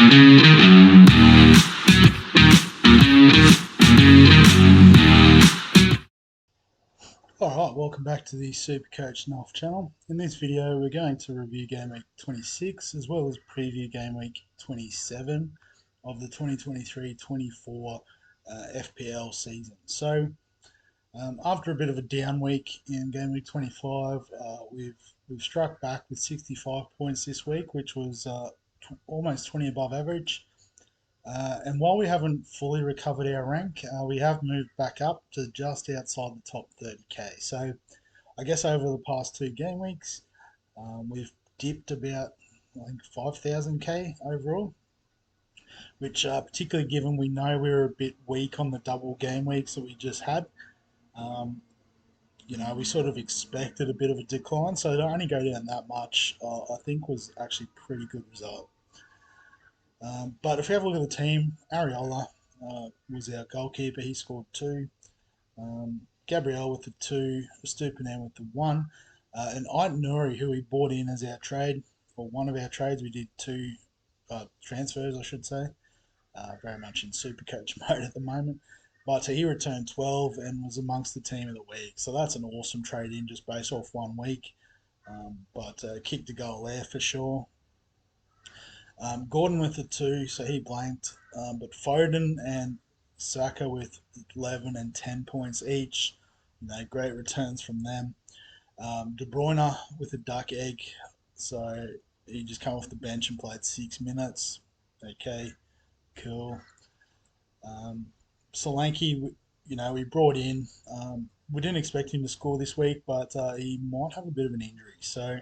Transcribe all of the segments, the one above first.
Alright, welcome back to the Supercoach North channel. In this video we're going to review Game Week 26 as well as preview Game Week 27 of the 2023-24 FPL season. So after a bit of a down week in Game Week 25, we've struck back with 65 points this week, which was almost 20 above average. And while we haven't fully recovered our rank, we have moved back up to just outside the top 30k. So I guess over the past 2 game weeks, we've dipped about, I think, 5,000k overall, which particularly given we know we were a bit weak on the double game weeks that we just had. We sort of expected a bit of a decline, so to only go down that much, I think was actually a pretty good result. But if you have a look at the team, Ariola was our goalkeeper. He scored 2. Gabriel with the 2, Stupinan with the 1. And Ait Nouri, who we bought in as our trade, or one of our trades, we did 2 transfers, I should say. Very much in Supercoach mode at the moment. But he returned 12 and was amongst the team of the week. So that's an awesome trade in just based off 1 week. But kicked a goal there for sure. Gordon with the 2, so he blanked. But Foden and Saka with 11 and 10 points each. Great returns from them. De Bruyne with a duck egg, so he just came off the bench and played 6 minutes. Okay, cool. Solanke, we brought in. We didn't expect him to score this week, but he might have a bit of an injury, so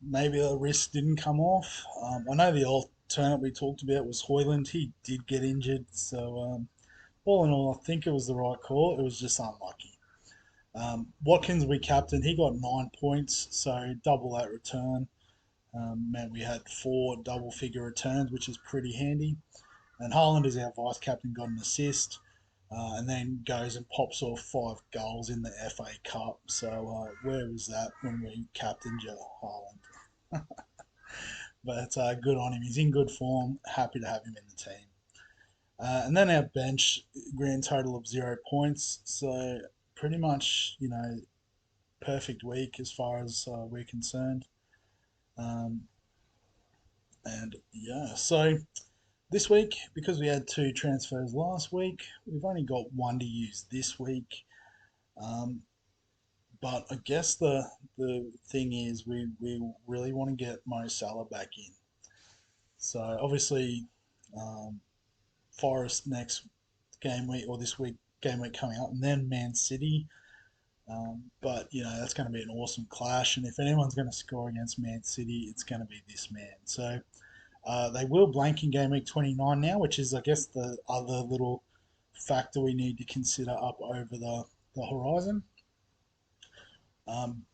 maybe the risk didn't come off. I know the alternate we talked about was Hoyland. He did get injured, so all in all, I think it was the right call. It was just unlucky. Watkins, we captained. He got 9 points, so double that return. We had 4 double-figure returns, which is pretty handy. And Haaland is our vice-captain, got an assist. And then goes and pops off 5 goals in the FA Cup. So where was that when we captained Haaland? But good on him. He's in good form. Happy to have him in the team. And then our bench, grand total of 0 points. So pretty much, perfect week as far as we're concerned. So this week, because we had 2 transfers last week, we've only got 1 to use this week. But I guess the thing is we really want to get Mo Salah back in. So obviously, Forest next game week, or this week game week coming up, and then Man City. But that's going to be an awesome clash, and if anyone's going to score against Man City, it's going to be this man. So they will blank in game week 29 now, which is, I guess, the other little factor we need to consider up over the horizon.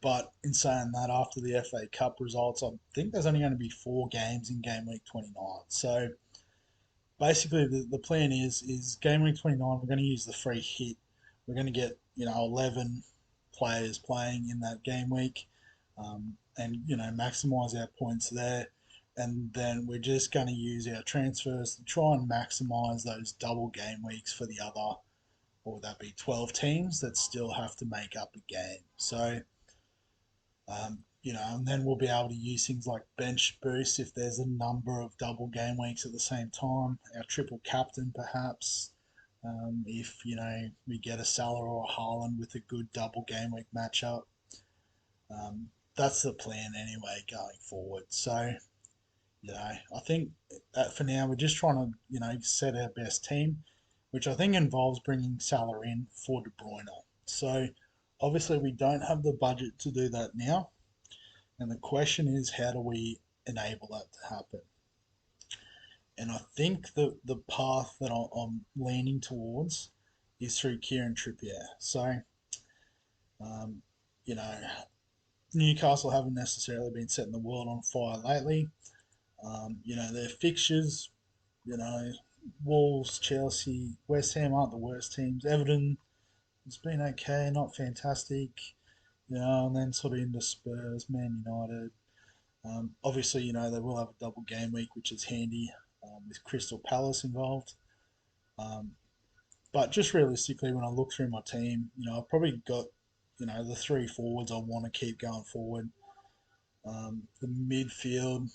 But in saying that, after the FA Cup results, I think there's only going to be 4 games in game week 29. So basically, the plan is game week 29, we're going to use the free hit. We're going to get 11 players playing in that game week, and maximise our points there. And then we're just going to use our transfers to try and maximise those double game weeks for the other, or would that be 12 teams that still have to make up a game. So, and then we'll be able to use things like bench boost if there's a number of double game weeks at the same time. Our triple captain, perhaps, if we get a Salah or a Haaland with a good double game week matchup. That's the plan anyway going forward. So, I think that for now we're just trying to set our best team, which I think involves bringing Salah in for De Bruyne. So obviously we don't have the budget to do that now, and the question is, how do we enable that to happen? And I think the path that I'm leaning towards is through Kieran Trippier. So, Newcastle haven't necessarily been setting the world on fire lately. Their fixtures, Wolves, Chelsea, West Ham aren't the worst teams. Everton has been okay, not fantastic. And then sort of into Spurs, Man United. Obviously, they will have a double game week, which is handy with Crystal Palace involved. Um, but just realistically, when I look through my team, I've probably got, the three forwards I want to keep going forward. The midfield,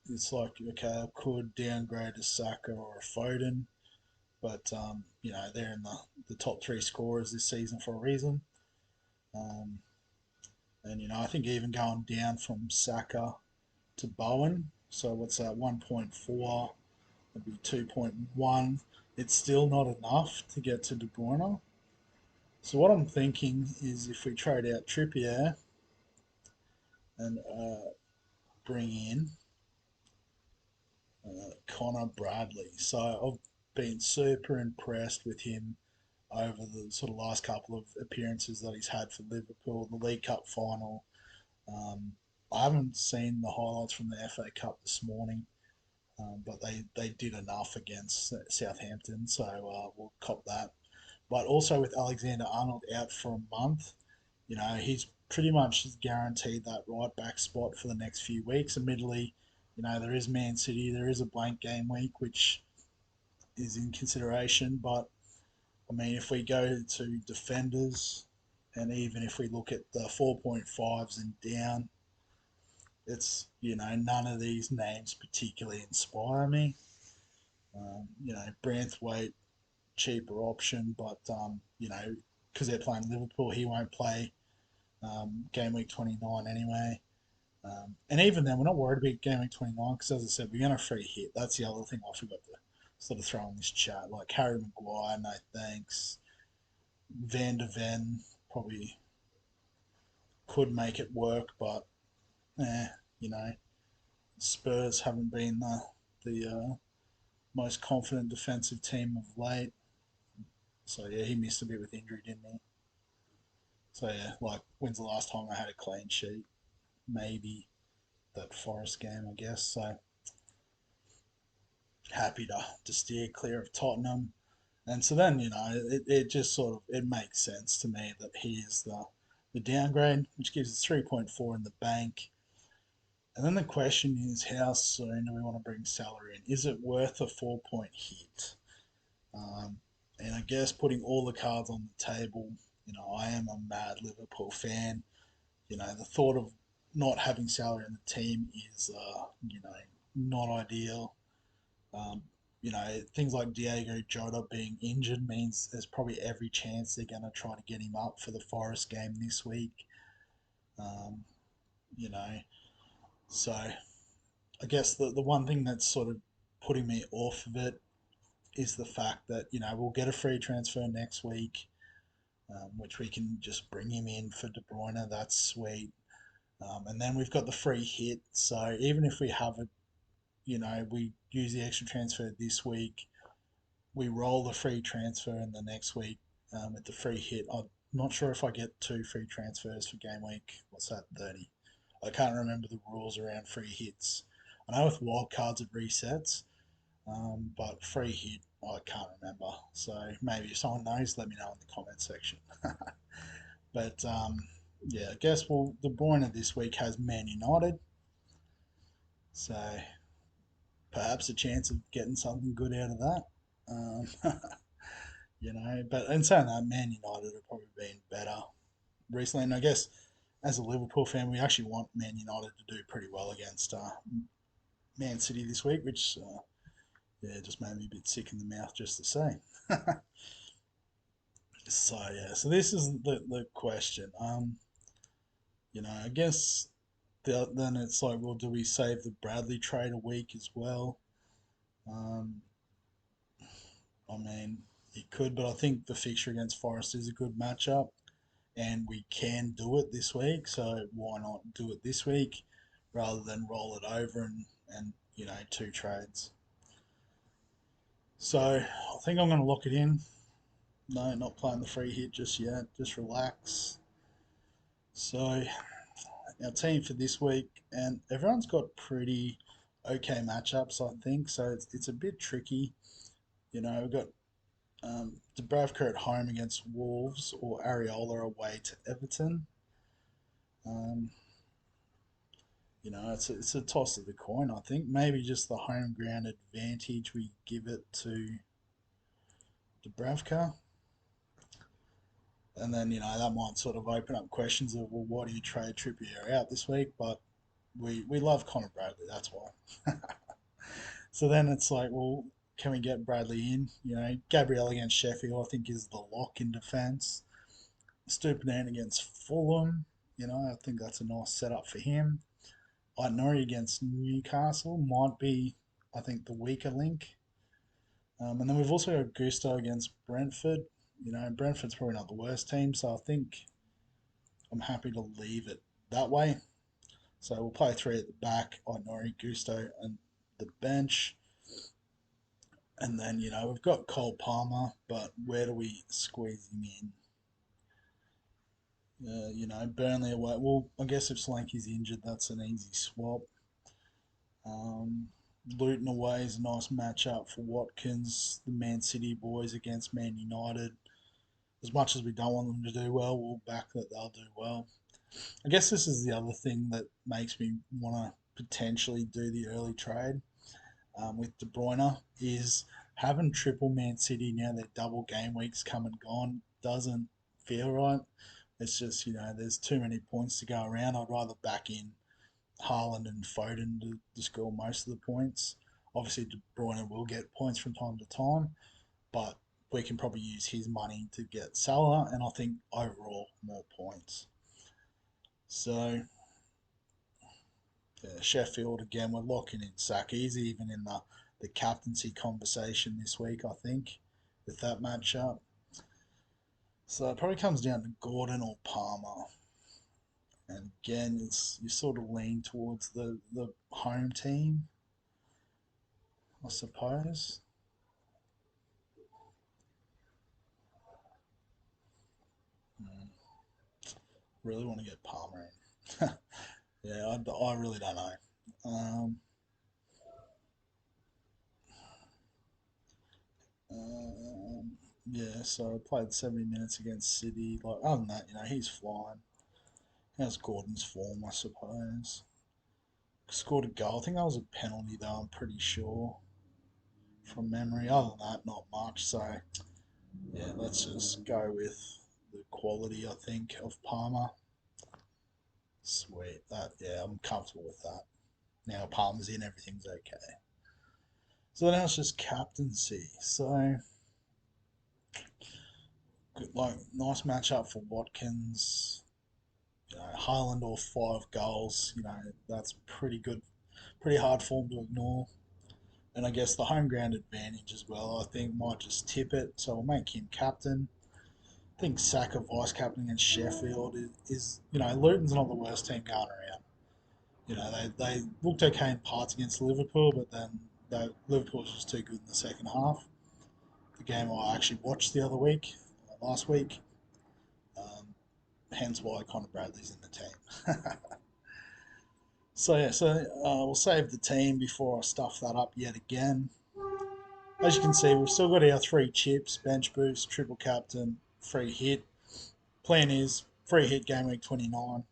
it's like, okay, I could downgrade a Saka or a Foden, but, they're in the top three scorers this season for a reason. Um, and, I think even going down from Saka to Bowen, so what's that, 1.4, that'd be 2.1. It's still not enough to get to De Bruyne. So what I'm thinking is if we trade out Trippier and bring in Connor Bradley. So I've been super impressed with him over the sort of last couple of appearances that he's had for Liverpool, the League Cup final. Um, I haven't seen the highlights from the FA Cup this morning, but they did enough against Southampton, so we'll cop that. But also with Alexander Arnold out for a month, he's pretty much guaranteed that right back spot for the next few weeks. Admittedly, there is Man City, there is a blank game week, which is in consideration. But I mean, if we go to defenders, and even if we look at the 4.5s and down, it's, none of these names particularly inspire me. Branthwaite, cheaper option, but, because they're playing Liverpool, he won't play game week 29 anyway. And even then, we're not worried about game week 29 because, as I said, we're going to free hit. That's the other thing I forgot to sort of throw in this chat. Like Harry Maguire, no thanks. Van de Ven probably could make it work, but you know, Spurs haven't been the most confident defensive team of late. So yeah, he missed a bit with injury, didn't he? So yeah, like when's the last time I had a clean sheet? Maybe that Forest game, I guess. So happy to steer clear of Tottenham. And so then, it just sort of it makes sense to me that he is the downgrade, which gives us 3.4 in the bank. And then the question is, how soon do we want to bring salary in? Is it worth a 4 point hit? Um, and I guess putting all the cards on the table, I am a mad Liverpool fan. The thought of not having salary in the team is, not ideal. Um, things like Diego Jota being injured means there's probably every chance they're going to try to get him up for the Forest game this week. Um, you know, so I guess the one thing that's sort of putting me off of it is the fact that, we'll get a free transfer next week, which we can just bring him in for De Bruyne. That's sweet. And then we've got the free hit. So even if we have it, we use the extra transfer this week, we roll the free transfer in the next week with the free hit. I'm not sure if I get two free transfers for game week. What's that, 30? I can't remember the rules around free hits. I know with wildcards it resets, but free hit I can't remember. So maybe if someone knows, let me know in the comment section. But yeah, I guess De Bruyne this week has Man United, so perhaps a chance of getting something good out of that. Um, but in saying that, Man United have probably been better recently, and I guess as a Liverpool fan, we actually want Man United to do pretty well against Man City this week, which yeah, just made me a bit sick in the mouth just to say. So yeah, so this is the question. I guess then it's like, well, do we save the Bradley trade a week as well? Um, I mean, you could, but I think the fixture against Forest is a good matchup, and we can do it this week. So why not do it this week rather than roll it over and two trades? So I think I'm going to lock it in. No, not playing the free hit just yet. Just relax. So our team for this week, and everyone's got pretty okay matchups, I think. So it's a bit tricky. We've got Dubravka at home against Wolves or Areola away to Everton. Um, It's a toss of the coin. I think maybe just the home ground advantage we give it to Dubravka, and then that might sort of open up questions of, well, why do you trade Trippier out this week? But we love Connor Bradley, that's why. So then it's like, well, can we get Bradley in? Gabriel against Sheffield, I think, is the lock in defence. Stupinan against Fulham, I think that's a nice setup for him. Ignore against Newcastle might be, I think, the weaker link. And then we've also got Gusto against Brentford. Brentford's probably not the worst team, so I think I'm happy to leave it that way. So we'll play three at the back, Ignore, Gusto, and the bench. And then, we've got Cole Palmer, but where do we squeeze him in? Burnley away. Well, I guess if Solanke's injured, that's an easy swap. Luton away is a nice matchup for Watkins. The Man City boys against Man United. As much as we don't want them to do well, we'll back that they'll do well. I guess this is the other thing that makes me want to potentially do the early trade with De Bruyne is having triple Man City now. Their double game weeks come and gone doesn't feel right. It's just there's too many points to go around. I'd rather back in Haaland and Foden to score most of the points. Obviously, De Bruyne will get points from time to time, but we can probably use his money to get Salah, and I think overall more points. So, yeah, Sheffield again, we're locking in Saka. He's even in the captaincy conversation this week, I think, with that matchup. So it probably comes down to Gordon or Palmer. And again, you sort of lean towards the home team, I suppose. Mm, really want to get Palmer in. Yeah, I really don't know. Um, yeah, so I played 70 minutes against City. Like, other than that, he's flying. How's Gordon's form, I suppose? Scored a goal. I think that was a penalty, though, I'm pretty sure. From memory. Other than that, not much. So, yeah, let's just go with the quality, I think, of Palmer. Sweet. Yeah, I'm comfortable with that. Now Palmer's in, everything's okay. So now it's just captaincy. So, good, like, nice matchup for Watkins. Haaland or 5 goals. That's pretty good. Pretty hard form to ignore. And I guess the home ground advantage as well, I think, might just tip it. So we'll make him captain. I think Saka vice captain against Sheffield is Luton's not the worst team going around. They looked okay in parts against Liverpool, but then Liverpool was just too good in the second half. The game I actually watched the other week, last week, um, hence why Connor Bradley's in the team. So yeah, we'll save the team before I stuff that up yet again. As you can see, we've still got our 3 chips: bench boost, triple captain, free hit. Plan is free hit game week 29.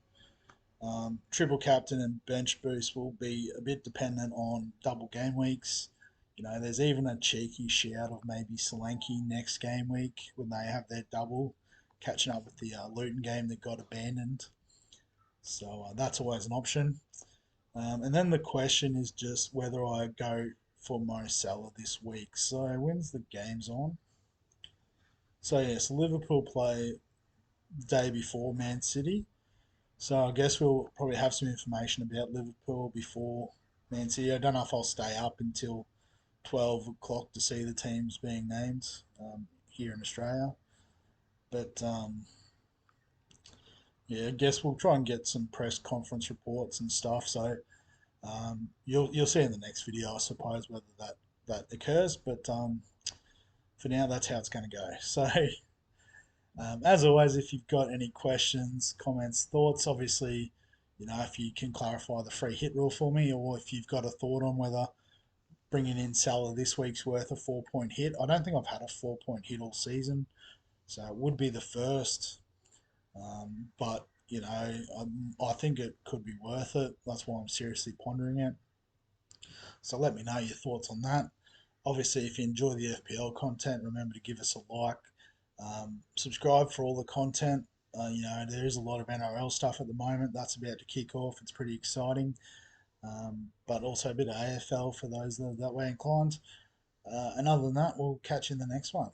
Triple captain and bench boost will be a bit dependent on double game weeks. There's even a cheeky shout of maybe Solanke next game week when they have their double, catching up with the Luton game that got abandoned. So that's always an option. And then the question is just whether I go for Mo Salah this week. So when's the games on? So yes, Liverpool play the day before Man City. So I guess we'll probably have some information about Liverpool before Man City. I don't know if I'll stay up until 12 o'clock to see the teams being named here in Australia. But yeah, I guess we'll try and get some press conference reports and stuff. So you'll see in the next video, I suppose, whether that occurs. But for now, that's how it's going to go. So as always, if you've got any questions, comments, thoughts, obviously, if you can clarify the free hit rule for me, or if you've got a thought on whether bringing in Salah this week's worth a 4 point hit. I don't think I've had a 4 point hit all season, so it would be the first. But I think it could be worth it. That's why I'm seriously pondering it. So let me know your thoughts on that. Obviously, if you enjoy the FPL content, remember to give us a like. Subscribe for all the content. There is a lot of NRL stuff at the moment. That's about to kick off. It's pretty exciting. But also a bit of AFL for those that way inclined. And other than that, we'll catch you in the next one.